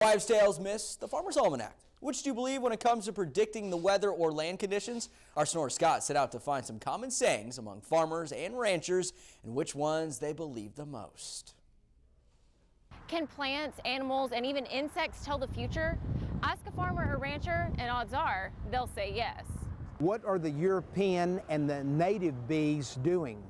Wives' Tales Miss the Farmer's Almanac. Which do you believe when it comes to predicting the weather or land conditions? Our Sonora Scott set out to find some common sayings among farmers and ranchers and which ones they believe the most. Can plants, animals, and even insects tell the future? Ask a farmer or rancher, and odds are they'll say yes. What are the European and the native bees doing?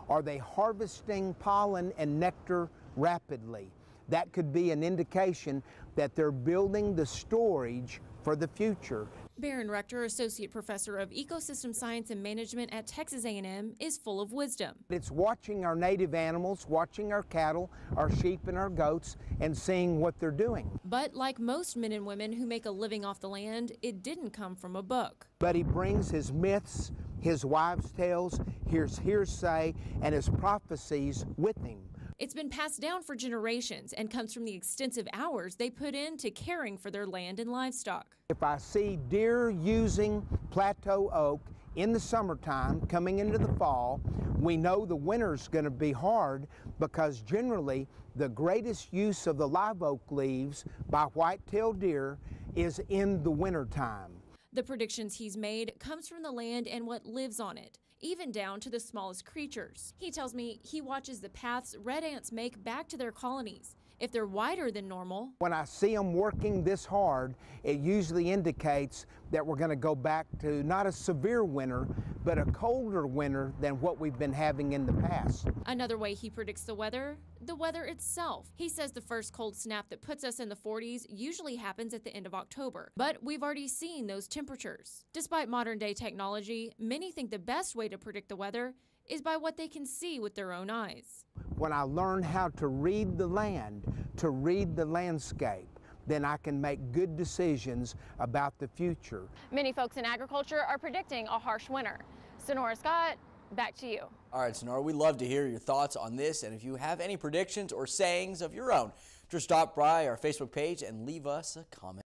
Are they harvesting pollen and nectar rapidly? That could be an indication that they're building the storage for the future. Baron Rector, Associate Professor of Ecosystem Science and Management at Texas A&M, is full of wisdom. It's watching our native animals, watching our cattle, our sheep and our goats, and seeing what they're doing. But like most men and women who make a living off the land, it didn't come from a book. But he brings his myths, his wives' tales, his hearsay, and his prophecies with him. It's been passed down for generations and comes from the extensive hours they put into caring for their land and livestock. If I see deer using plateau oak in the summertime coming into the fall, we know the winter's going to be hard because generally the greatest use of the live oak leaves by white-tailed deer is in the wintertime. The predictions he's made comes from the land and what lives on it, even down to the smallest creatures. He tells me he watches the paths red ants make back to their colonies. If they're wider than normal. When I see them working this hard, it usually indicates that we're going to go back to not a severe winter, but a colder winter than what we've been having in the past. Another way he predicts the weather itself. He says the first cold snap that puts us in the 40s usually happens at the end of October, but we've already seen those temperatures. Despite modern day technology, many think the best way to predict the weather is by what they can see with their own eyes. When I learn how to read the land, to read the landscape, then I can make good decisions about the future. Many folks in agriculture are predicting a harsh winter. Sonora Scott, back to you. All right, Sonora, we'd love to hear your thoughts on this, and if you have any predictions or sayings of your own, just stop by our Facebook page and leave us a comment.